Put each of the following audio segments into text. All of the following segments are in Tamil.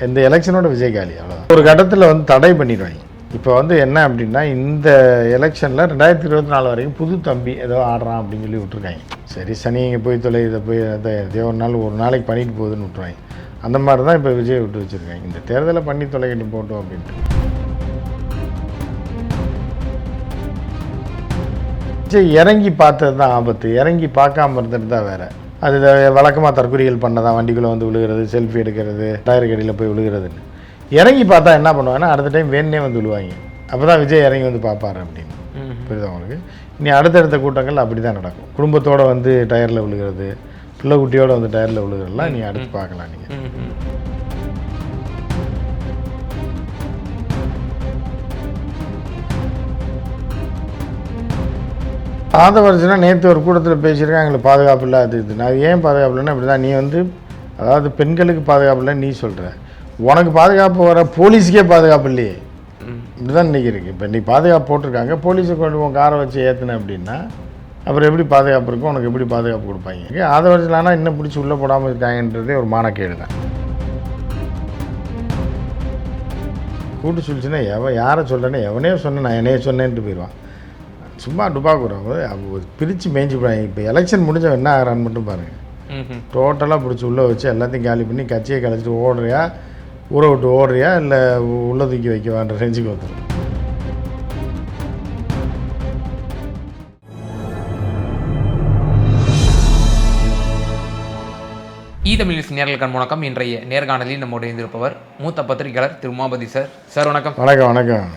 இந்த எலெக்ஷனோட விஜய் காலி அவ்வளோதான். ஒரு கட்டத்தில் வந்து தடை பண்ணிடுவாங்க. இப்போ வந்து என்ன அப்படின்னா, இந்த எலெக்ஷனில் 2024 வரைக்கும் புது தம்பி ஏதோ ஆடுறான் அப்படின்னு சொல்லி விட்டுருக்காங்க. சரி, சனி இங்கே போய் தொலை, இதை போய் அதை ஒரு நாளைக்கு பண்ணிட்டு போகுதுன்னு விட்டுருவாங்க. அந்த மாதிரி தான் இப்போ விஜய் விட்டு வச்சுருக்காங்க. இந்த தேர்தலை பண்ணி தொலைக்கட்டி போட்டோம் அப்படின்ட்டு. விஜய் இறங்கி பார்த்தது தான் ஆபத்து. இறங்கி பார்க்காம இருந்துட்டு தான் வேறு. அது வழக்கமாக தற்கொலைகள் பண்ணதான், வண்டிக்குள்ளே வந்து விழுகிறது, செல்ஃபி எடுக்கிறது, டயர் கடியில் போய் விழுகிறதுன்னு. இறங்கி பார்த்தா என்ன பண்ணுவாங்கன்னா, அடுத்த டைம் வேணே வந்து விழுவாங்க. அப்போ தான் விஜய் இறங்கி வந்து பார்ப்பாரு அப்படின்னு. புரியுது உங்களுக்கு? இனி அடுத்தடுத்த கூட்டங்கள் அப்படி தான் நடக்கும். குடும்பத்தோடு வந்து டயரில் விழுகிறது, பிள்ளை குட்டியோடு வந்து டயரில் விழுகிறதுலாம் நீ அடுத்து பார்க்கலாம். நீங்கள் ஆதவர்ஜனா நேற்று ஒரு கூட்டத்தில் பேசியிருக்கேன், எங்களுக்கு பாதுகாப்பு இல்லை அது இது. நான் ஏன் பாதுகாப்பு இல்லைன்னா இப்படி தான். நீ வந்து அதாவது பெண்களுக்கு பாதுகாப்பு இல்லைன்னு நீ சொல்கிற, உனக்கு பாதுகாப்பு வர போலீஸுக்கே பாதுகாப்பு இல்லையே. இப்படி தான் இன்றைக்கி இருக்குது. இப்போ நீ பாதுகாப்பு போட்டிருக்காங்க, போலீஸை கொண்டு உன் காரை வச்சு ஏற்றுனேன் அப்படின்னா அப்புறம் எப்படி பாதுகாப்பு இருக்கும், உனக்கு எப்படி பாதுகாப்பு கொடுப்பாங்க? ஆதவர்ஜனானா இன்னும் பிடிச்சி உள்ளே போடாமல் இருக்காங்கன்றதே ஒரு மானக்கேடு தான். கூட்டு சொல்லிச்சுன்னா யாரை சொல்கிறேன்னு எவனே சொன்னேன், நான் என்னையே சொன்னேன்ட்டு போயிடுவான். சும்மா டுபாக்குறவங்க பிரித்து மேய்ஞ்சி போடுவாங்க. இப்போ எலெக்ஷன் முடிஞ்சவன் என்ன ஆகிறான்னு மட்டும் பாருங்கள். டோட்டலாக பிடிச்சி உள்ளே வச்சு எல்லாத்தையும் காலி பண்ணி கட்சியை கழிச்சிட்டு ஓடுறியா, ஊரை விட்டு ஓடுறியா, இல்லை உள்ளே தூக்கி வைக்கவான்ற ரேஞ்சுக்கு வந்துடும். தமிழ் நியூஸ் நேர்களுக்கான வணக்கம். இன்றைய நேர்காணலில் நம்முடைய இருந்திருப்பவர் மூத்த பத்திரிகையாளர் திரு உமாபதி சார். சார் வணக்கம். வணக்கம். வணக்கம்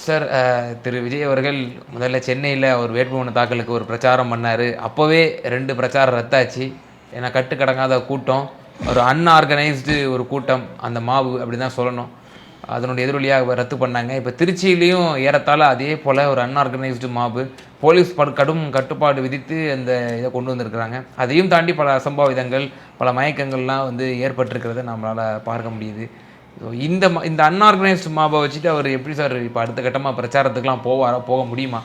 சார். திரு விஜய் அவர்கள் முதல்ல சென்னையில் ஒரு வேட்புமனு தாக்கலுக்கு ஒரு பிரச்சாரம் பண்ணார். அப்போவே 2 பிரச்சாரம் ரத்தாச்சு. ஏன்னா கட்டுக்கடங்காத கூட்டம், ஒரு அன்ஆர்கனைஸ்டு ஒரு கூட்டம், அந்த மாவு அப்படி தான் சொல்லணும். அதனுடைய எதிரொலியாக ரத்து பண்ணாங்க. இப்போ திருச்சியிலையும் ஏறத்தாழ அதே போல் ஒரு அன்ஆர்கனைஸ்டு மாவு, போலீஸ் கடும் கட்டுப்பாடு விதித்து அந்த இதை கொண்டு வந்திருக்கிறாங்க. அதையும் தாண்டி பல அசம்பாவிதங்கள், பல மயக்கங்கள்லாம் வந்து ஏற்பட்டிருக்கிறத நம்மளால் பார்க்க முடியுது. இந்த அன்ஆர்கனைஸ்டு மாபை வச்சுட்டு அவர் எப்படி சார் இப்போ அடுத்த கட்டமாக பிரச்சாரத்துக்குலாம் போக முடியுமா?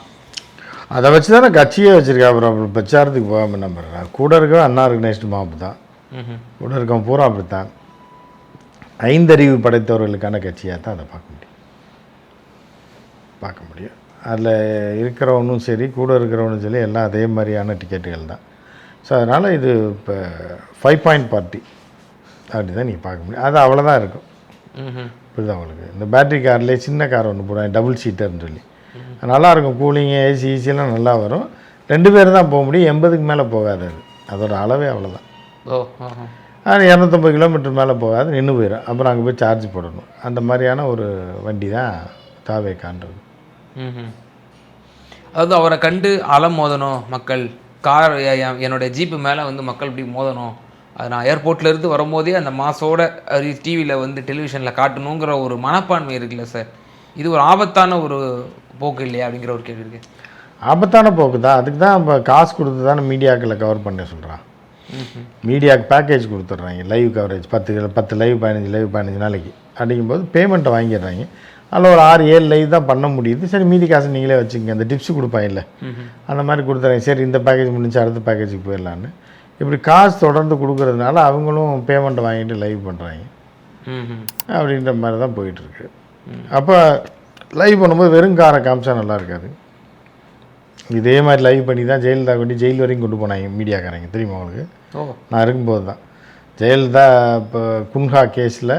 அதை வச்சு தானே கட்சியே வச்சுருக்கா. அப்புறம் பிரச்சாரத்துக்கு போகாமல் என்ன பண்ணுறேன்? கூட இருக்க அன்ஆர்கனைஸ்டு மாபு தான், கூட இருக்க பூரா அப்படித்தான். 5 அறிவு படைத்தவர்களுக்கான கட்சியாக தான் அதை பார்க்க முடியும். அதில் இருக்கிறவனும் சரி, கூட இருக்கிறவனும் சரி, எல்லாம் அதே மாதிரியான டிக்கெட்டுகள் தான். ஸோ அதனால் இது இப்போ 5 பாயிண்ட் பார்ட்டி அப்படி தான் நீங்கள் பார்க்க முடியும். அது அவ்வளோதான் இருக்கும். புரியுது அவங்களுக்கு? இந்த பேட்டரி கார்லேயே சின்ன கார் ஒன்று போடுவாங்க, டபுள் சீட்டர்னு சொல்லி. நல்லாயிருக்கும், கூலிங்கு ஏசி ஈஸியெல்லாம் நல்லா வரும். 2 பேர் தான் போக முடியும், 80க்கு மேலே போகாது. அது அதோட அளவே அவ்வளோதான். அது 250 கிலோமீட்டர் மேலே போகாது, நின்று போயிடும். அப்புறம் அங்கே போய் சார்ஜ் போடணும். அந்த மாதிரியான ஒரு வண்டி தான் தாவேக்கான்றது. அதாவது அவரை கண்டு அலம் மோதணும் மக்கள், கார் என்னுடைய ஜீப்பு மேலே வந்து மக்கள் இப்படி மோதணும், அது நான் ஏர்போர்ட்லேருந்து வரும்போதே அந்த மாசோட டிவியில் வந்து டெலிவிஷனில் காட்டணுங்கிற ஒரு மனப்பான்மை இருக்குல்ல சார், இது ஒரு ஆபத்தான ஒரு போக்கு இல்லையா அப்படிங்கிற ஒரு கேள்வி இருக்குது. ஆபத்தான போக்கு தான். அதுக்கு தான் இப்போ காசு கொடுத்து தானே மீடியாக்களை கவர் பண்ண சொல்கிறான். மீடியாவுக்கு பேக்கேஜ் கொடுத்துட்றாங்க, லைவ் கவரேஜ் 10 லைவ் 15 நாளைக்கு அடிக்கும்போது பேமெண்ட்டை வாங்கிடுறாங்க. அதில் ஒரு 6-7 லைவ் தான் பண்ண முடியுது. சரி, மீதி காசு நீங்களே வச்சுக்கோங்க, அந்த டிப்ஸ் கொடுப்பாங்கல்ல, அந்த மாதிரி கொடுத்துறாங்க. சரி, இந்த பேக்கேஜ் முடிஞ்சு அடுத்த பேக்கேஜுக்கு போயிடலான்னு இப்படி காசு தொடர்ந்து கொடுக்கறதுனால அவங்களும் பேமெண்ட்டை வாங்கிட்டு லைவ் பண்ணுறாங்க. அப்படின்ற மாதிரி தான் போயிட்டுருக்கு. அப்போ லைவ் பண்ணும்போது வெறும் காரை காமிச்சா நல்லா இருக்காது. இதே மாதிரி லைவ் பண்ணி தான் ஜெயலலிதா கொண்டு ஜெயில் வரைக்கும் கொண்டு போனாங்க மீடியாக்காரங்க, தெரியுமா உங்களுக்கு? நான் இருக்கும்போது தான் ஜெயலலிதா இப்போ குன்ஹா கேஸில்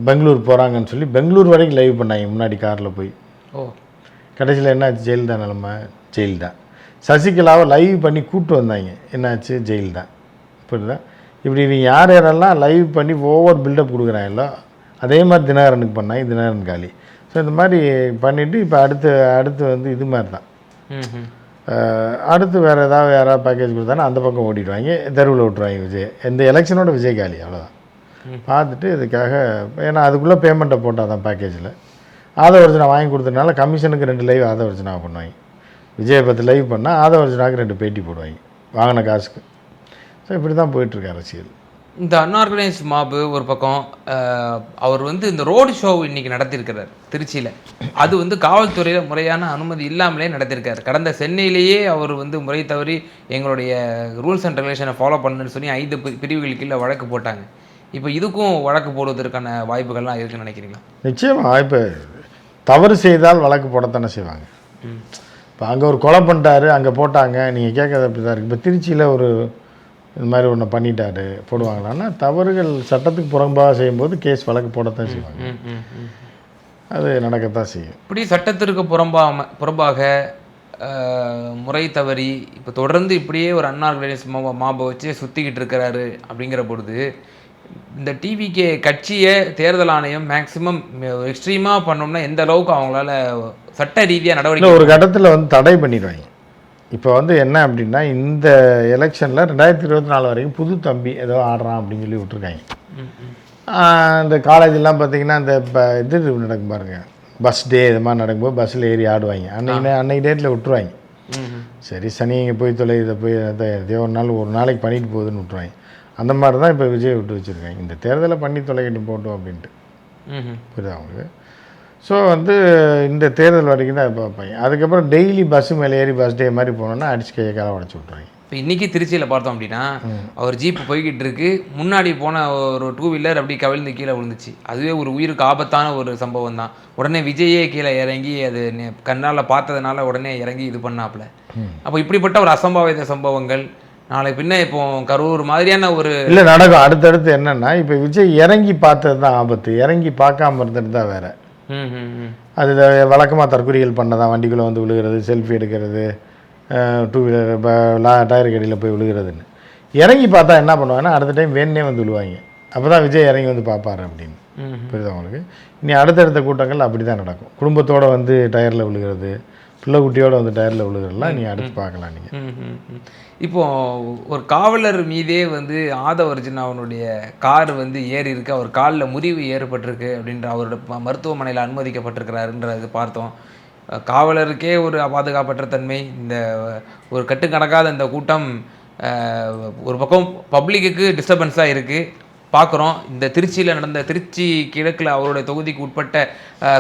பெங்களூர் போகிறாங்கன்னு சொல்லி பெங்களூர் வரைக்கும் லைவ் பண்ணாங்க முன்னாடி காரில் போய். கடைசியில் என்னாச்சு? ஜெயலலிதா நிலமை ஜெயில் தான். சசிகலாவை லைவ் பண்ணி கூப்பிட்டு வந்தாங்க, என்னாச்சு? ஜெயில் தான். புரியுதா? இப்படி நீ யாரெல்லாம் லைவ் பண்ணி ஓவர் பில்டப் கொடுக்குறாங்களோ அதே மாதிரி தினகரனுக்கு பண்ணாங்க, தினகரன் காலி. ஸோ இந்த மாதிரி பண்ணிவிட்டு இப்போ அடுத்து வந்து இது மாதிரி தான். அடுத்து வேறு யாராவது பேக்கேஜ் கொடுத்தானா அந்த பக்கம் ஓடிடுவாங்க, தெருவில் விட்டுருவாங்க விஜய். இந்த எலெக்ஷனோட விஜய் காலி அவ்வளோதான். பார்த்துட்டு இதுக்காக, ஏன்னா அதுக்குள்ளே பேமெண்ட்டை போட்டால் தான் பேக்கேஜில் ஆதவர்ஜனா வாங்கி கொடுத்ததுனால கமிஷனுக்கு 2 லைவ் ஆதவர்ஜனா பண்ணுவாங்க. விஜய் 10 லைவ் பண்ணால் ஆதவர்ஜனாவுக்கு 2 பேட்டி போடுவாங்க வாங்கின காசுக்கு. ஸோ இப்படி தான் போயிட்டுருக்கு அரசியல். இந்த அன்ஆர்கனைஸ்ட் மாபு ஒரு பக்கம், அவர் வந்து இந்த ரோடு ஷோ இன்றைக்கி நடத்தியிருக்கிறார் திருச்சியில். அது வந்து காவல்துறையில் முறையான அனுமதி இல்லாமலே நடத்தியிருக்காரு. கடந்த சென்னையிலேயே அவர் வந்து முறை தவறி எங்களுடைய ரூல்ஸ் அண்ட் ரெகுலேஷனை ஃபாலோ பண்ணணுன்னு சொல்லி 5 பிரிவுகளுக்கு கீழே வழக்கு போட்டாங்க. இப்போ இதுக்கும் வழக்கு போடுவதற்கான வாய்ப்புகள்லாம் இருக்குன்னு நினைக்கிறீங்களா? நிச்சயமாக வாய்ப்பு. தவறு செய்தால் வழக்கு போடத்தானே செய்வாங்க. இப்போ அங்கே ஒரு கொலை பண்ணிட்டாரு, அங்கே போட்டாங்க, நீங்கள் கேட்கறது அப்படி தான் இருக்குது. இப்போ திருச்சியில் ஒரு இது மாதிரி ஒன்று பண்ணிட்டாரு போடுவாங்களான்னா, தவறுகள் சட்டத்துக்கு புறம்பாக செய்யும்போது கேஸ் வழக்கு போடத்தான் செய்வாங்க. அது நடக்கத்தான் செய்யும். இப்படி சட்டத்திற்கு புறம்பாக முறை தவறி இப்போ தொடர்ந்து இப்படியே ஒரு அன்ஆர்கனைஸ் மாபை வச்சு சுற்றிக்கிட்டு இருக்கிறாரு அப்படிங்கிற பொழுது, இந்த டிவிகே கட்சியை தேர்தல் ஆணையம் மேக்சிமம் எக்ஸ்ட்ரீமாக பண்ணோம்னா எந்த அளவுக்கு அவங்களால சட்ட ரீதியாக நடவடிக்கை ஒரு கட்டத்தில் வந்து தடை பண்ணிடுவாங்க. இப்போ வந்து என்ன அப்படின்னா, இந்த எலெக்ஷனில் 2024 வரைக்கும் புது தம்பி ஏதோ ஆடுறான் அப்படின்னு சொல்லி விட்டுருக்காங்க. இந்த காலேஜெலாம் பார்த்திங்கன்னா இந்த இது நடக்கும் பாருங்கள், பஸ் டே இது மாதிரி நடக்கும்போது பஸ்ஸில் ஏறி ஆடுவாங்க. அன்னைக்கு டேட்டில் விட்டுருவாங்க. சரி சனி இங்கே போய் தொலை, இதை போய் எதையோ ஒரு நாளைக்கு பண்ணிட்டு போகுதுன்னு விட்டுருவாங்க. அந்த மாதிரி தான் இப்போ விஜய் விட்டு வச்சுருக்காங்க. இந்த தேர்தலை பண்ணி தொலைக்கிட்டு போட்டோம் அப்படின்ட்டு. புரியுதா அவங்களுக்கு? ஸோ வந்து இந்த தேர்தல் வரைக்கும் தான் பார்ப்பாங்க. அதுக்கப்புறம் டெய்லி பஸ்ஸு மேலே ஏறி பஸ் டே மாதிரி போனோன்னா அடிச்சு கையை காலை உடச்சி விட்ருவாங்க. இப்போ இன்றைக்கி திருச்சியில் பார்த்தோம் அப்படின்னா, அவர் ஜீப்பு போய்கிட்டு இருக்கு, முன்னாடி போன ஒரு 2 வீலர் அப்படி கவிழ்ந்து கீழே விழுந்துச்சு. அதுவே ஒரு உயிருக்கு ஆபத்தான ஒரு சம்பவம் தான். உடனே விஜயே கீழே இறங்கி அது கண்ணால் பார்த்ததுனால உடனே இறங்கி இது பண்ணாப்புல. அப்போ இப்படிப்பட்ட ஒரு அசம்பாவித சம்பவங்கள் நாளை பின்ன இப்போ கரூர் மாதிரியான ஒரு இல்லை நடக்கும். அடுத்தடுத்து என்னென்னா, இப்போ விஜய் இறங்கி பார்த்தது தான் ஆபத்து, இறங்கி பார்க்காம இருந்துட்டு தான் வேறு. அது வழக்கமாக தற்கொலைகள் பண்ணதான், வண்டிக்குள்ளே வந்து விழுகிறது, செல்ஃபி எடுக்கிறது, 2 வீலர் டயர் கடியில் போய் விழுகிறதுன்னு. இறங்கி பார்த்தா என்ன பண்ணுவாங்கன்னா, அடுத்த டைம் வேணே வந்து விழுவாங்க. அப்போ தான் விஜய் இறங்கி வந்து பார்ப்பாரு அப்படின்னு. புரியுது அவங்களுக்கு? இனி அடுத்தடுத்த கூட்டங்கள் அப்படி தான் நடக்கும். குடும்பத்தோடு வந்து டயரில் விழுகிறது, பிள்ளை குட்டியோடு வந்து டயரில் விழுகிறதுலாம் நீ அடுத்து பார்க்கலாம். நீங்கள் இப்போது ஒரு காவலர் மீதே வந்து ஆதவர்ஜுன் அவனுடைய கார் வந்து ஏறி இருக்கு, அவர் காலில் முறிவு ஏற்பட்டிருக்கு அப்படின்ற அவரோட மருத்துவமனையில் அனுமதிக்கப்பட்டிருக்கிறாருன்றது பார்த்தோம். காவலருக்கே ஒரு பாதுகாப்பற்ற தன்மை, இந்த ஒரு கட்டுக்கணக்காத இந்த கூட்டம் ஒரு பக்கம் பப்ளிக்கு டிஸ்டர்பன்ஸாக இருக்குது பார்க்குறோம். இந்த திருச்சியில் நடந்த திருச்சி கிழக்கில் அவருடைய தொகுதிக்கு உட்பட்ட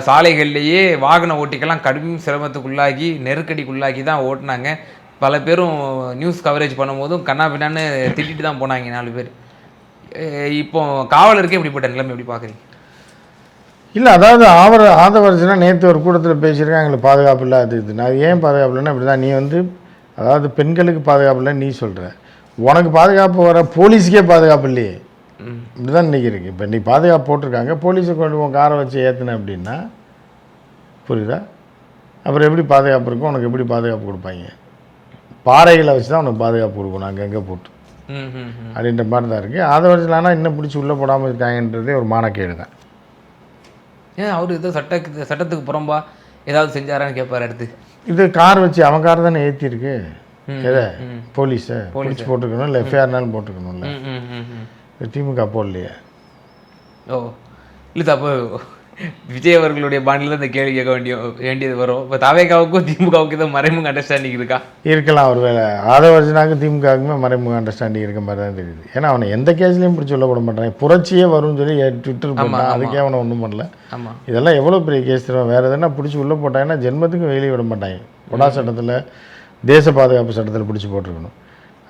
சாலைகள்லேயே வாகன ஓட்டிக்கெல்லாம் கடும் சிரமத்துக்குள்ளாகி நெருக்கடிக்குள்ளாகி தான் ஓட்டினாங்க. பல பேரும் நியூஸ் கவரேஜ் பண்ணும்போதும் கண்ணா பின்னான்னு திட்டிட்டு தான் போனாங்க 4 பேர். இப்போ காவலருக்கே இப்படிப்பட்ட நிலைமை எப்படி பார்க்குறீங்க? இல்லை, அதாவது ஆதவர்ஜுனா நேற்று ஒரு கூட்டத்தில் பேசியிருக்காங்க, எங்களுக்கு பாதுகாப்பு இல்லை அது இது. நான் ஏன் பாதுகாப்பு இல்லைன்னா இப்படி தான், நீ வந்து அதாவது பெண்களுக்கு பாதுகாப்பு இல்லைன்னு நீ சொல்கிற, உனக்கு பாதுகாப்பு வர போலீஸுக்கே பாதுகாப்பு இல்லையே, இப்படி தான் இன்றைக்கி இருக்குது. இப்போ நீ பாதுகாப்பு போட்டிருக்காங்க, போலீஸை கொண்டு உன் காரை வச்சு ஏற்றுன அப்படின்னா புரியுதா? அப்புறம் எப்படி பாதுகாப்பு இருக்கும், உனக்கு எப்படி பாதுகாப்பு கொடுப்பாங்க? பாறைகளை வச்சு தான் உனக்கு பாதுகாப்பு கொடுக்கணும் அங்கங்கே போட்டு அப்படின்ற மாதிரி தான் இருக்குது. ஆதவர்ஜுனா இன்னும் பிடிச்சி உள்ளே போடாமல் இருக்காங்கன்றதே ஒரு மானக்கேடு தான். ஏன் அவர் ஏதோ சட்டத்துக்கு புறம்பா ஏதாவது செஞ்சாரான்னு கேட்பார். அடுத்து இது கார் வச்சு அவன் கார் தானே ஏற்றிருக்கு, எதை போலீஸை பிடிச்சி போட்டுக்கணும், இல்லை எஃப்ஐஆர்னாலும் போட்டுக்கணும்ல. திமுக போடலையே. ஓ இல்லை, அப்போ விஜய் அவர்களுடைய பாண்டியில் இந்த கேள்வி கேட்க வேண்டியது வரும். இப்போ தாவேகாவுக்கும் திமுகவுக்கு தான் மறைமுக அண்டர்ஸ்டாண்டிங் இருக்கா? இருக்கலாம் ஒரு வேளை. ஆதவர்ஜுனாவுக்கும் திமுகவுக்குமே மறைமுக அண்டர்ஸ்டாண்டிங் இருக்க மாதிரி தான் தெரியுது. ஏன்னா அவனை எந்த கேஸ்லையும் பிடிச்சி சொல்ல போட மாட்டாங்க. புரட்சியே வரும்னு சொல்லி ட்விட்டர் போட்டான், அதுக்கே அவனை ஒன்றும் பண்ணல. இதெல்லாம் எவ்வளோ பெரிய கேஸ் தருவான். வேறு எதுனா பிடிச்சி உள்ளே போட்டாங்கன்னா ஜென்மத்துக்கும் வெளியே விட மாட்டாங்க. பொடா சட்டத்தில், தேச பாதுகாப்பு சட்டத்தில் பிடிச்சி போட்டிருக்கணும்.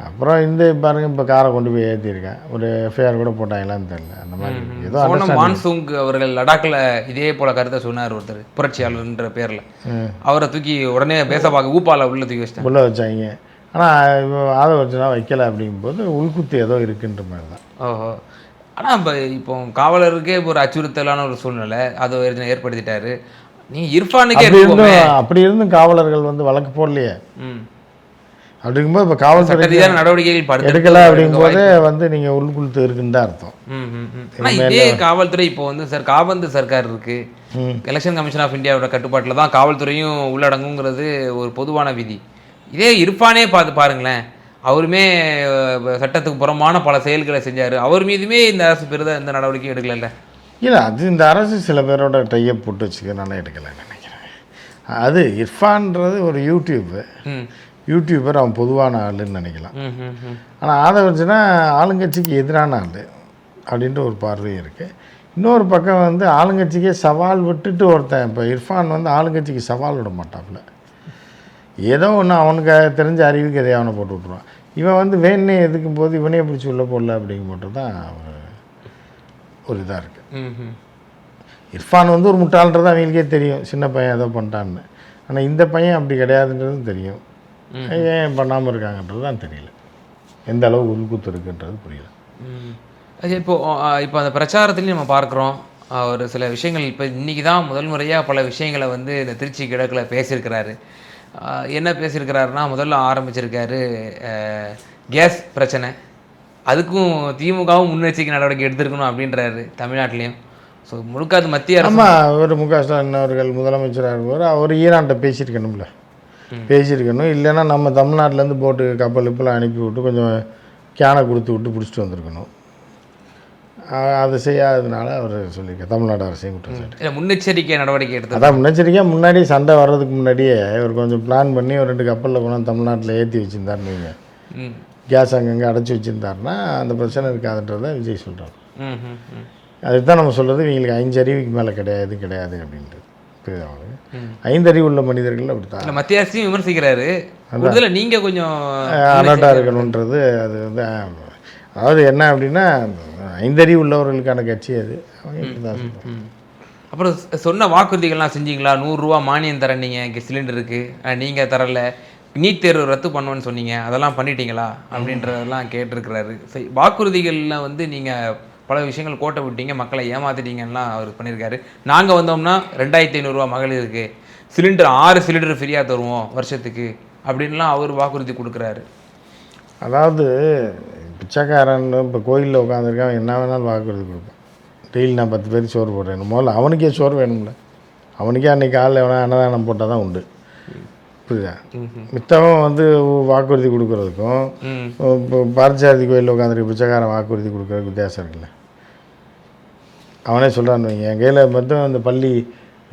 அப்புறம் இந்த பாருங்க, இப்போ காரை கொண்டு போய் ஏற்றிருக்கேன், ஒரு எஃப்ஐஆர் கூட போட்டாங்களான்னு தெரியல. அந்த மாதிரி ஏதோ மான்சூங் அவர்கள் லடாக்கில் இதே போல கருத்தை சொன்னார் ஒருத்தர், புரட்சியாளர்ன்ற பேரில். அவரை தூக்கி உடனே பேசப்பாக்க ஊப்பால உள்ள தூக்கி வச்சாங்க. ஆனால் ஆதவர்ஜுனா வைக்கலை அப்படிங்கும்போது உள்குத்து ஏதோ இருக்குன்ற மாதிரி தான். ஓஹோ. ஆனால் இப்போ காவலருக்கே ஒரு அச்சுறுத்தலான ஒரு சூழ்நிலை அதை ஏற்படுத்திட்டாரு. நீ இர்ஃபானுக்கே அப்படி இருந்தும் காவலர்கள் வந்து வழக்கு போடலையே. அப்படிங்கும்போது இப்போ காவல்துறை நடவடிக்கைகள் எடுக்கலை அப்படிங்கும்போதே வந்து நீங்கள் உள்குழுத்து இருக்குன்னு தான் அர்த்தம். இதே காவல்துறை இப்போ வந்து காபந்து சர்க்கார் இருக்கு, எலெக்ஷன் கமிஷன் ஆஃப் இந்தியாவோட கட்டுப்பாட்டில் தான் காவல்துறையும் உள்ளடங்குங்கிறது ஒரு பொதுவான விதி. இதே இர்ஃபானே பாருங்களேன், அவருமே சட்டத்துக்கு புறமான பல செயல்களை செஞ்சார். அவர் மீதுமே இந்த அரசு பெரிதாக எந்த நடவடிக்கையும் எடுக்கல. இல்லை, அது இந்த அரசு சில பேரோட டையை போட்டு வச்சுக்கிறனால எடுக்கலைன்னு நினைக்கிறேன். அது இர்ஃபான்றது ஒரு யூடியூபர், அவன் பொதுவான ஆளுன்னு நினைக்கலாம். ஆனால் ஆதவர்ஜுனா ஆளுங்கட்சிக்கு எதிரான ஆள் அப்படின்ற ஒரு பார்வையும் இருக்குது. இன்னொரு பக்கம் வந்து ஆளுங்கட்சிக்கே சவால் விட்டுட்டு ஒருத்தன், இப்போ இர்ஃபான் வந்து ஆளுங்கட்சிக்கு சவால் விட மாட்டாப்புல. ஏதோ ஒன்று அவனுக்கு தெரிஞ்ச அறிவுக்கு எதையாக அவனை போட்டு விட்ருவான். இவன் வந்து வேணே எதுக்கும் போது இவனே பிடிச்சி உள்ளே போடல அப்படிங்கும் மட்டும் தான் அவர் ஒரு இதாக இருக்குது. ம். இர்ஃபான் வந்து ஒரு முட்டாள்ன்றது அவங்களுக்கே தெரியும், சின்ன பையன் ஏதோ பண்ணிட்டான்னு. ஆனால் இந்த பையன் அப்படி கிடையாதுன்றதும் தெரியும். ஏன் பண்ணாமல் இருக்காங்கன்றது தான் தெரியல, எந்த அளவு உள்குத்து இருக்குன்றது புரியல. இப்போ அந்த பிரச்சாரத்துலேயும் நம்ம பார்க்குறோம் ஒரு சில விஷயங்கள். இப்போ இன்றைக்கி தான் முதல் முறையாக பல விஷயங்களை வந்து இந்த திருச்சி கிழக்கில் பேசியிருக்கிறாரு. என்ன பேசியிருக்கிறாருன்னா, முதல்ல ஆரம்பிச்சிருக்காரு கேஸ் பிரச்சனை, அதுக்கும் திமுகவும் முன்னெச்சரிக்கை நடவடிக்கை எடுத்திருக்கணும் அப்படின்றாரு தமிழ்நாட்டிலையும். ஸோ முழுக்க அது மத்திய அரசு. ஆமாம், அவர் முக ஸ்டாலின் அவர்கள் முதலமைச்சராக இருக்கும்போது அவர் ஈரான்கிட்ட பேசியிருக்கணும்ல, பேசியிருக்கணும். இல்லைன்னா நம்ம தமிழ்நாட்டிலேருந்து போட்டு கப்பல் இப்பெல்லாம் அனுப்பி விட்டு கொஞ்சம் கேனை கொடுத்து விட்டு பிடிச்சிட்டு வந்திருக்கணும். அதை செய்யாததுனால அவர் சொல்லியிருக்கார், தமிழ்நாடு அரசையும் குற்றம் சாட்டி. இல்லை, முன்னெச்சரிக்கை நடவடிக்கை எடுத்து. அதான் முன்னெச்சரிக்கையாக முன்னாடி சண்டை வர்றதுக்கு முன்னாடியே அவர் கொஞ்சம் பிளான் பண்ணி ஒரு 2 கப்பலில் கொண்டாந்து தமிழ்நாட்டில் ஏற்றி வச்சுருந்தாருன்னு வைங்க, கேஸ் அங்கங்கே அடைச்சி வச்சுருந்தாருன்னா அந்த பிரச்சனை இருக்காதுன்றதை விஜய் சொல்கிறார். அதுக்கு தான் நம்ம சொல்கிறது, இவங்களுக்கு 5 அறிவுக்கு மேலே கிடையாது அப்படின்றது. புரியுது அவங்களுக்கு, 5 அறிவு உள்ள மனிதர்கள் அப்படி தான். மத்திய அரசையும் விமர்சிக்கிறாரு, நீங்கள் கொஞ்சம் அலர்ட்டாக இருக்கணுன்றது. அது வந்து அதாவது என்ன அப்படின்னா, 5 அறிவு உள்ளவர்களுக்கான கட்சி அது. அவங்க தான் சொல்லுவாங்க. அப்புறம் சொன்ன வாக்குறுதிகள்லாம் செஞ்சீங்களா? 100 ரூபா மானியம் தரேன் நீங்கள் இங்கே சிலிண்டருக்கு, நீங்கள் தரல. நீட் தேர்வு ரத்து பண்ணுவேன்னு சொன்னீங்க, அதெல்லாம் பண்ணிட்டீங்களா அப்படின்றதெல்லாம் கேட்டிருக்கிறாரு. சரி, வாக்குறுதிகளில் வந்து நீங்கள் பல விஷயங்கள் கோட்டை விட்டீங்க, மக்களை ஏமாற்றிட்டீங்கலாம் அவர் பண்ணியிருக்காரு. நாங்கள் வந்தோம்னா 2500 ரூபா மகளிருக்கு, சிலிண்டர் 6 சிலிண்டர் ஃப்ரீயாக தருவோம் வருஷத்துக்கு அப்படின்லாம் அவர் வாக்குறுதி கொடுக்குறாரு. அதாவது பிச்சைக்காரன் இப்போ கோயிலில் உட்காந்துருக்கான், என்ன வேணாலும் வாக்குறுதி கொடுப்பேன். டெய்லி நான் 10 பேருக்கு சோறு போடுறேன், முதல்ல அவனுக்கே சோறு வேணும்ல, அவனுக்கே அன்றைக்கி காலையில் வேணால் அன்னதானம் போட்டால் தான் உண்டு. புரியுதா? மித்தவன் வந்து வாக்குறுதி கொடுக்குறதுக்கும் இப்போ பாரதிசாரதி கோயிலில் உட்காந்துருக்கு பிச்சைக்காரன் வாக்குறுதி கொடுக்குறதுக்கு வித்தியாசம் இருக்குல்ல. அவனே சொல்கிறான்னு வைங்க, என் கையில் மட்டும் அந்த பள்ளி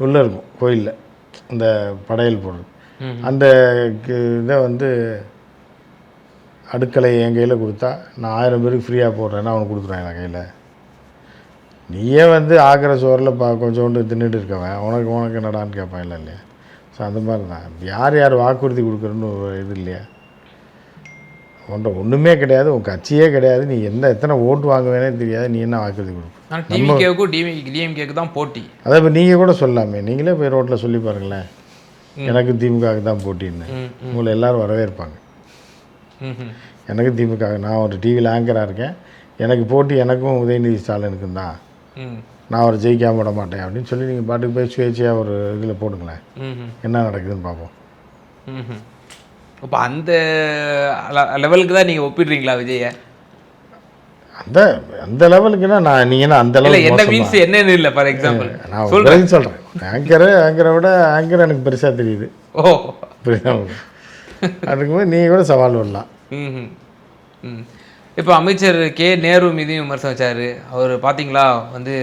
உள்ளே இருக்கும் கோயிலில், இந்த படையல் போடுறது, அந்த இதை வந்து அடுக்களை என் கையில் கொடுத்தா நான் 1000 பேருக்கு ஃப்ரீயாக போடுறேன்னா அவனுக்கு கொடுத்துருவான் என் கையில். நீயே வந்து ஆக்கிற சோறில் கொஞ்சோண்டு தின்னுட்டு இருக்கவன் உனக்கு என்னடான்னு கேட்பான், இல்லை இல்லையா? ஸோ அந்த மாதிரி தான் யார் வாக்குறுதி கொடுக்குறன்னு ஒரு இது இல்லையா? ஒன்றுமே கிடையாது, உன் கட்சியே கிடையாது, நீ எத்தனை ஓட்டு வாங்குவேனே தெரியாது, நீ என்ன வாக்குறுதி கொடுப்ப? டிஎம்கேக்கு தான் போட்டி. அதை இப்போ நீங்கள் கூட சொல்லாமே, நீங்களே போய் ரோட்டில் சொல்லி பாருங்களேன், எனக்கு திமுகவுக்கு தான் போட்டின்னு, உங்களை எல்லோரும் வரவேற்பாங்க. எனக்கு திமுக, நான் ஒரு டிவியில் ஆங்கராக இருக்கேன், எனக்கு போட்டி எனக்கும் உதயநிதி ஸ்டாலினுக்கும் தான், நான் அவரை ஜெயிக்காம விட மாட்டேன் அப்படின்னு சொல்லி நீங்கள் பாட்டுக்கு போய் சுயேட்சையாக ஒரு இதில் போடுங்களேன், என்ன நடக்குதுன்னு பார்ப்போம். இப்போ அந்த லெவலுக்கு தான் நீங்கள் ஒப்பிடுறீங்களா விஜயை? அந்த லெவலுக்குன்னா நான் நீங்கள் அந்த லெவலுக்கு என்ன மீன்ஸ் என்னன்னு இல்லை. ஃபார் எக்ஸாம்பிள் நான் சொல்கிறேன், ஆங்கரை விட ஆங்கர் எனக்கு பெருசாக தெரியுது. ஓ, புரியுதா? அதுக்கு போது நீங்கள் கூட சவால் விடலாம். இப்போ அமைச்சர் கே நேரு மீதையும் விமர்சனம் வச்சார். அவர் பார்த்தீங்களா வந்து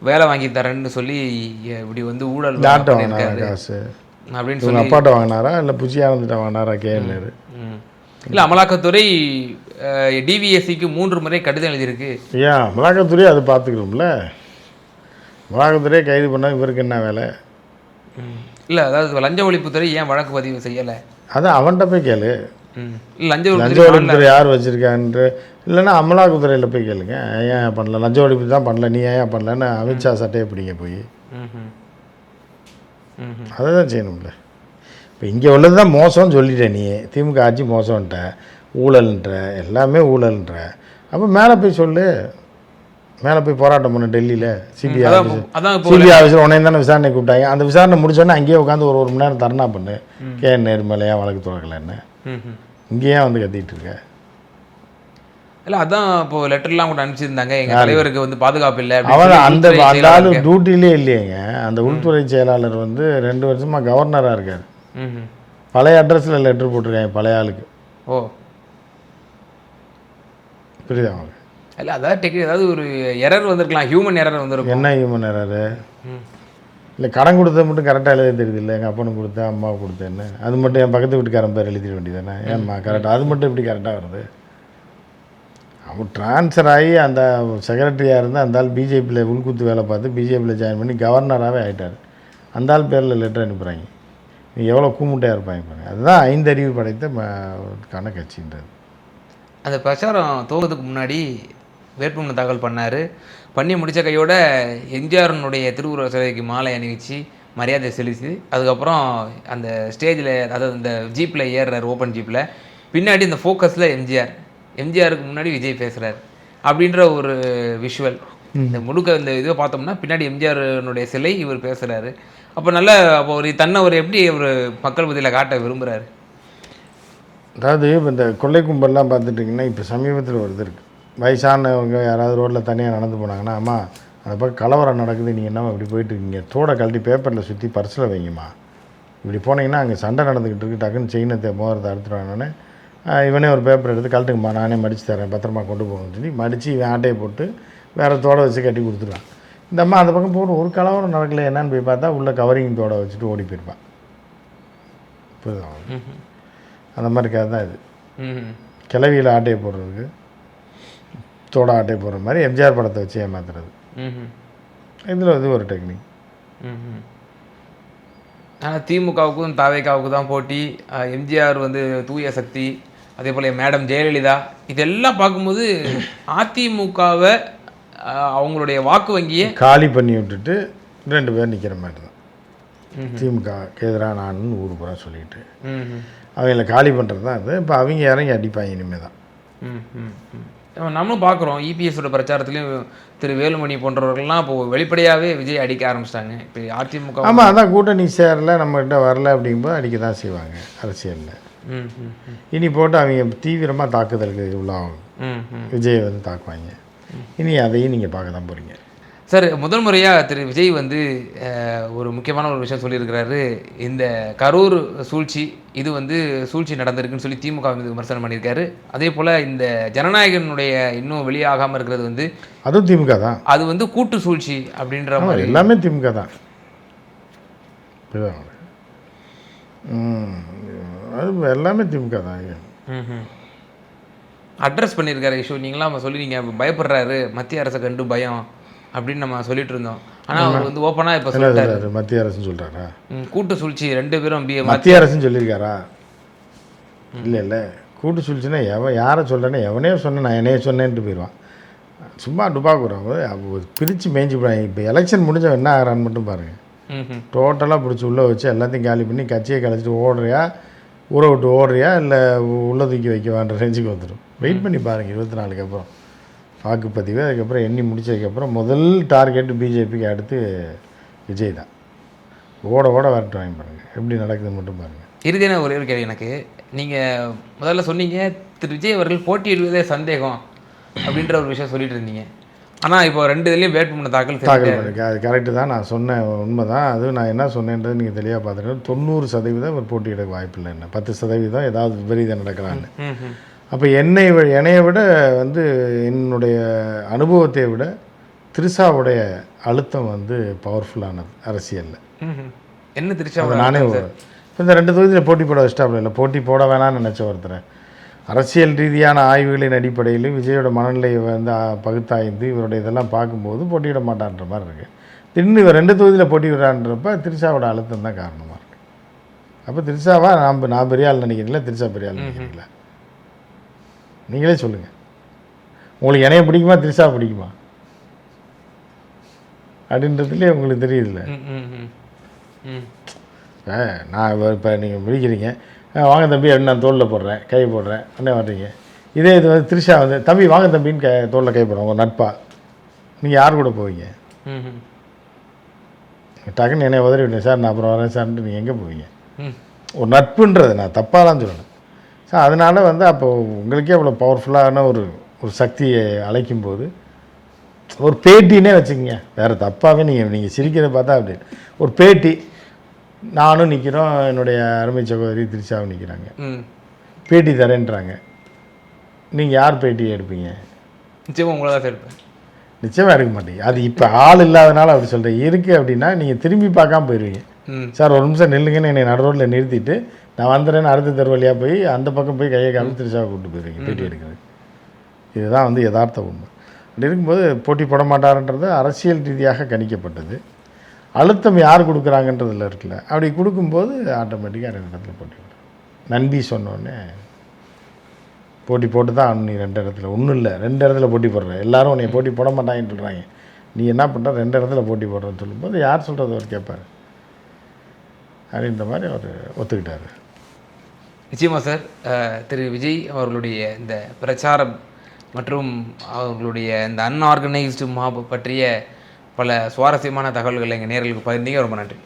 வேலை வாங்கி தரேன்னு சொல்லி இப்படி வந்து ஊழல் காசு அப்படின்னு சொல்லி அப்பாட்ட வாங்கினாரா இல்லை புஜியானந்திட்ட வாங்கினாரா கே நேரு? இல்லை, அமலாக்கத்துறை டிவிஎஸ்சிக்கு 3 முறை கடிதம் எழுதியிருக்கு. ஏன் அமலாக்கத்துறை அது பார்த்துக்கிறோம்ல, அமலாக்கத்துறையை கைது பண்ணால் இவருக்கு என்ன வேலை? இல்லை, அதாவது லஞ்ச ஒழிப்புத்துறை ஏன் வழக்கு பதிவு செய்யலை? அதான் அவன்கிட்ட போய் கேளு. லஞ்ச ஒழிப்புத்துறை யார் வச்சுருக்கான்று, இல்லைன்னா அமலாக்கத்துறையில் போய் கேளுங்க, ஏன் பண்ணல, லஞ்ச ஒழிப்பு தான் பண்ணல, நீ ஏன் பண்ணலன்னு அமித்ஷா சட்டையை பிடிங்க போய், அதை தான் செய்யணும்ல. இப்போ இங்கே உள்ளது தான் மோசம்னு சொல்லிட்டேன், நீ திமுக ஆட்சி மோசம்ன்ற, ஊழல்ன்ற, எல்லாமே ஊழல்ன்ற, அப்போ மேலே போய் சொல்லு, மேலே போய் போராட்டம் பண்ண டெல்லியில் சிபிஐ ஆஃபீஸர் உடனே தானே விசாரணை கூப்பிட்டாங்க. அந்த விசாரணை முடிச்சோன்னே அங்கேயே உட்காந்து ஒரு மணி நேரம் தர்ணா பண்ணு, கே நேரு மேலே ஏன் வழக்கு தொடக்கலைன்னு இங்கேயே வந்து கத்திட்டு இருக்க. இல்லை, அதான் இப்போ லெட்டர்லாம் கூட அனுப்பிச்சிருந்தாங்க, எங்கள் தலைவருக்கு வந்து பாதுகாப்பு இல்லை. அவர் அந்த ஆள் டியூட்டிலே இல்லையேங்க. அந்த உள்துறை செயலாளர் வந்து 2 வருஷமாக கவர்னராக இருக்கார். பழைய அட்ரஸில் லெட்டர் போட்டிருக்காங்க பழைய ஆளுக்கு. ஓ, புரியுது அவங்களுக்கு? இல்லை, அதாவது ஏதாவது ஒரு எரர் வந்திருக்கலாம், ஹியூமன் எரர் வந்திருக்கும். என்ன ஹியூமன் எரரு? இல்லை, கடன் கொடுத்தது மட்டும் கரெக்டாக எழுத தெரியுது இல்லை, எங்கள் அப்பனுக்கு கொடுத்தேன் அம்மாவுக்கு கொடுத்தேன்னு, அது மட்டும் என் பக்கத்து வீட்டுக்காரன் பேர் எழுதிட வேண்டியதானே? ஏன்மா கரெக்டாக அது மட்டும் எப்படி கரெக்டாக வருது? அவன் ட்ரான்ஸ்ஃபர் ஆகி அந்த செக்ரட்டரியாக இருந்தால் அந்த ஆள் பிஜேபியில் உள்குத்து வேலை பார்த்து பிஜேபியில் ஜாயின் பண்ணி கவர்னராகவே ஆகிட்டார். அந்த ஆள் பேரில் லெட்டர் அனுப்புகிறாங்க. நீ எவ்வளோ கூமுட்டையாக இருப்பாங்க பாருங்க. அதுதான் 5 அறிவு படைத்த கட்சின்றது. அந்த பிரச்சாரம் துவங்கிறதுக்கு முன்னாடி வேட்புமனு தாக்கல் பண்ணார். பண்ணி முடித்த கையோட எம்ஜிஆரினுடைய திருவுருவ சிலைக்கு மாலை அணிவிச்சு மரியாதை செலுத்தி அதுக்கப்புறம் அந்த ஸ்டேஜில், அதாவது இந்த ஜீப்பில் ஏறுறாரு, ஓப்பன் ஜீப்பில். பின்னாடி இந்த ஃபோக்கஸில் எம்ஜிஆருக்கு முன்னாடி விஜய் பேசுகிறார் அப்படின்ற ஒரு விஷுவல். இந்த முழுக்க இந்த இதை பார்த்தோம்னா பின்னாடி எம்ஜிஆருனுடைய சிலை, இவர் பேசுகிறாரு. அப்போ அப்போ தன்னை எப்படி ஒரு மக்கள் மத்தியில் காட்ட விரும்புகிறாரு? அதாவது இப்போ இந்த கொள்ளை கும்பல்லாம் பார்த்துட்டிங்கன்னா இப்போ சமீபத்தில் ஒரு இது இருக்குது. வயசானவங்க யாராவது ரோட்டில் தனியாக நடந்து போனாங்கன்னா, அம்மா அந்த பக்கம் கலவரம் நடக்குது, நீங்கள் என்னம்மா இப்படி போயிட்டுருக்கீங்க, தோடை கழட்டி பேப்பரில் சுற்றி பர்ஸில் வைங்கம்மா, இப்படி போனீங்கன்னா அங்கே சண்டை நடந்துக்கிட்டு இருக்கு, டக்குன்னு செயினத்தை மோதிரத்தை அறுத்துருவானோடனே இவனே ஒரு பேப்பர் எடுத்து கழட்டுங்கம்மா, நானே மடித்து தரேன், பத்திரமா கொண்டு போகணும்னு சொல்லி மடித்து இவன் ஆட்டையை போட்டு வேறு தோடை வச்சு கட்டி கொடுத்துருவான். இந்த அம்மா அந்த பக்கம் போகிற ஒரு கலவரம் நடக்கல, என்னன்னு போய் பார்த்தா உள்ள கவரிங் தோடை வச்சுட்டு ஓடி போயிருப்பான். புரியுது? அந்த மாதிரி கதை தான் இது. கிளவியில் ஆட்டையை போடுறதுக்கு தோட ஆட்டையை போடுற மாதிரி எம்ஜிஆர் படத்தை வச்சு ஏமாத்துறது. இதில் வந்து ஒரு டெக்னிக். ஆனால் திமுகவுக்கும் தாவேக்காவுக்கும் தான் போட்டி. எம்ஜிஆர் வந்து தூய சக்தி, அதே போல் மேடம் ஜெயலலிதா, இதெல்லாம் பார்க்கும்போது அதிமுகவை அவங்களுடைய வாக்கு வங்கியை காலி பண்ணி விட்டுட்டு 2 பேர் நிற்கிற மாதிரி தான். திமுகவுக்கு எதிராக நான் ஊர் பூரா சொல்லிட்டு அவங்கள காலி பண்ணுறது தான் இது. இப்போ அவங்க இறங்கி அடிப்பாங்க இனிமேல் தான். நம்மளும் பார்க்குறோம் இபிஎஸோட பிரச்சாரத்துலேயும் திரு வேலுமணி போன்றவர்கள்லாம் இப்போது வெளிப்படையாகவே விஜய் அடிக்க ஆரம்பிச்சிட்டாங்க. இப்போ அதிமுக ஆமாம், அதான் கூட்டணி சேரல, நம்மகிட்ட வரல அப்படிங்கும்போது அடிக்க தான் செய்வாங்க அரசியலில். இனி போட்டு அவங்க தீவிரமாக தாக்குதலுக்கு உள்ளாகும். விஜய் வந்து தாக்குவாங்க. இனி அதையும் நீங்கள் பார்க்க தான் போகிறீங்க. சார், முதல் முறையாக திரு விஜய் வந்து ஒரு முக்கியமான ஒரு விஷயம் சொல்லியிருக்கிறாரு. இந்த கரூர் சூழ்ச்சி, இது வந்து சூழ்ச்சி நடந்திருக்குன்னு சொல்லி திமுக மீது விமர்சனம் பண்ணியிருக்காரு. அதே போல் இந்த ஜனநாயகனுடைய இன்னும் வெளியாகாமல் இருக்கிறது வந்து அதுவும் திமுக தான். அது வந்து கூட்டு சூழ்ச்சி அப்படின்ற மாதிரி எல்லாமே திமுக தான். அது எல்லாமே திமுக தான். அட்ரஸ் பண்ணியிருக்காரு இஷ்யூ. நீங்களாம் சொல்லிங்க பயப்படுறாரு, மத்திய அரசை கண்டு பயம் அப்படின்னு நம்ம சொல்லிட்டு இருந்தோம். ஆனால் அவர் வந்து ஓப்பனாக இப்போ சொல்லிட்டாரு. மத்திய அரசுன்னு சொல்கிறாரா? கூட்டு சூழ்ச்சி 2 பேரும் மத்திய அரசுன்னு சொல்லியிருக்காரா? இல்லை கூட்டு சூழ்ச்சின்னா யாரை சொல்கிறேன்னா எவனே சொன்னேன், நான் என்னையே சொன்னேன்ட்டு போயிடுவான். சும்மா டுபாக்குறவங்க பிரித்து மேய்ஞ்சி போடுவாங்க. இப்போ எலெக்ஷன் முடிஞ்ச என்ன ஆகிறான்னு மட்டும் பாருங்கள். டோட்டலாக பிடிச்சி உள்ளே வச்சு எல்லாத்தையும் காலி பண்ணி கட்சியை கழிச்சிட்டு ஓடுறியா, ஊரை விட்டு ஓடுறியா, இல்லை உள்ளே தூக்கி வைக்கவான்ற ரேஞ்சுக்கு வந்துடும். வெயிட் பண்ணி பாருங்கள். 24 அப்புறம் வாக்குப்பதிவு, அதுக்கப்புறம் எண்ணி முடிச்சதுக்கப்புறம் முதல் டார்கெட் பிஜேபிக்கு அடுத்து விஜய் தான். ஓட வரட்டு வாங்கி பாருங்கள் எப்படி நடக்குதுன்னு மட்டும் பாருங்கள். இறுதியான ஒரே ஒரு கேள்வி எனக்கு. நீங்கள் முதல்ல சொன்னீங்க திரு விஜய் அவர்கள் போட்டியிடுவதே சந்தேகம் அப்படின்ற ஒரு விஷயம் சொல்லிட்டு இருந்தீங்க. ஆனால் இப்போ 2 இதுலேயும் வேட்புமனு தாக்கல் பண்ணிருக்கு. அது கரெக்டு தான், நான் சொன்னேன், உண்மை தான். அது நான் என்ன சொன்னேன்றது நீங்கள் தெளிவாக பார்த்துருக்கேன். 90% ஒரு போட்டியிட வாய்ப்பு இல்லை, என்ன 10% ஏதாவது விபரீதம் நடக்கலான்னு. அப்போ என்னையை விட வந்து என்னுடைய அனுபவத்தை விட திரிஷாவுடைய அழுத்தம் வந்து பவர்ஃபுல்லானது அரசியலில். என்ன திரிஷா? நானே இப்போ இந்த 2 தொகுதியில் போட்டி போட வச்சிட்டாப்புல. இல்லை போட்டி போட வேணாம்னு நினச்ச ஒருத்தர் அரசியல் ரீதியான ஆய்வுகளின் அடிப்படையில் விஜயோட மனநிலையை வந்து பகுத்தாய்ந்து இவருடைய இதெல்லாம் பார்க்கும்போது போட்டியிட மாட்டான்ற மாதிரி இருக்குது. திடீர்னு இவர் 2 தொகுதியில் போட்டியிடுறான்றப்ப திரிஷாவோட அழுத்தம் தான் காரணமாக இருக்குது. அப்போ திரிஷாவா நான் பெரிய ஆள் நினைக்கிறீங்களா, திரிஷா பெரிய ஆள் நினைக்கிறீங்களா? நீங்களே சொல்லுங்கள். உங்களுக்கு என்னைய பிடிக்குமா, திரிஷா பிடிக்குமா அப்படின்றதுலேயே உங்களுக்கு தெரியுதுல்ல. நான் இப்போ நீங்கள் பிடிக்கிறீங்க, வாங்க தம்பி அப்படின்னு நான் தோளில் போடுறேன், கை போடுறேன், அண்ணே வர்றீங்க. இதே இது வந்து திரிஷா வந்து தம்பி வாங்க தம்பின்னு தோளில் கை போடுறோம், உங்கள் நட்பா. நீங்கள் யார் கூட போவீங்க? டக்குன்னு என்னை உதறி விட்டேன் சார், நான் அப்புறம் வரேன் சார்ன்ட்டு நீங்கள் எங்கே போவீங்க? ஒரு நட்புன்றது நான் தப்பாக தான் சொல்லணும். ஸோ அதனால் வந்து அப்போ உங்களுக்கே அவ்வளோ பவர்ஃபுல்லான ஒரு சக்தியை அழைக்கும் போது ஒரு பேட்டின்னே வச்சுக்கோங்க, வேறு தப்பாகவே நீங்கள் சிரிக்கிறத பார்த்தா அப்படி ஒரு பேட்டி, நானும் நிற்கிறோம், என்னுடைய அருமை சகோதரி திரிஷாவும் நிற்கிறாங்க, பேட்டி தரேன்றாங்க. நீங்கள் யார் பேட்டி எடுப்பீங்க? நிச்சயமாக உங்களை தான் எடுப்பேன். நிச்சயமாக எடுக்க மாட்டீங்க. அது இப்போ ஆள் இல்லாதனால அப்படி சொல்கிறேன். இருக்குது அப்படின்னா நீங்கள் திரும்பி பார்க்காம போயிடுவீங்க. சார் ஒரு நிமிஷம் நில்லுங்கன்னு என்னை நடு ரோட்டில் நிறுத்திட்டு நான் வந்துடுறேன்னு அடுத்த தெரு வழியாக போய் அந்த பக்கம் போய் கையை காமி திரிஷாவை கூப்பிட்டு போயிடுவீங்க பேட்டி எடுக்கிறது. இதுதான் வந்து யதார்த்த உண்மை. அப்படி இருக்கும்போது போட்டி போட மாட்டாருன்றது அரசியல் ரீதியாக கணிக்கப்பட்டது. அழுத்தம் யார் கொடுக்குறாங்கன்றதில் இருக்குல்ல, அப்படி கொடுக்கும்போது ஆட்டோமேட்டிக்காக 2 இடத்துல போட்டி விடும். நம்பி சொன்னோடனே போட்டி போட்டு தான் ஆகணும் நீ 2 இடத்துல. ஒன்றும் இல்லை, 2 இடத்துல போட்டி போடுற, எல்லாரும் உன்னை போட்டி போட மாட்டாங்கன்னு சொல்கிறாங்க, நீ என்ன பண்ணுற 2 இடத்துல போட்டி போடுறன்னு சொல்லும்போது யார் சொல்கிறது அவர் கேட்பார் அப்படின்ற மாதிரி அவர் ஒத்துக்கிட்டார். நிச்சயமாக சார். திரு விஜய் அவர்களுடைய இந்த பிரச்சாரம் மற்றும் அவர்களுடைய இந்த அன்ஆர்கனைஸ்டு மாப் பற்றிய பல சுவாரஸ்யமான தகவல்களை எங்கள் நேயர்களுக்கு பகிர்ந்தீங்க. ரொம்ப நன்றி.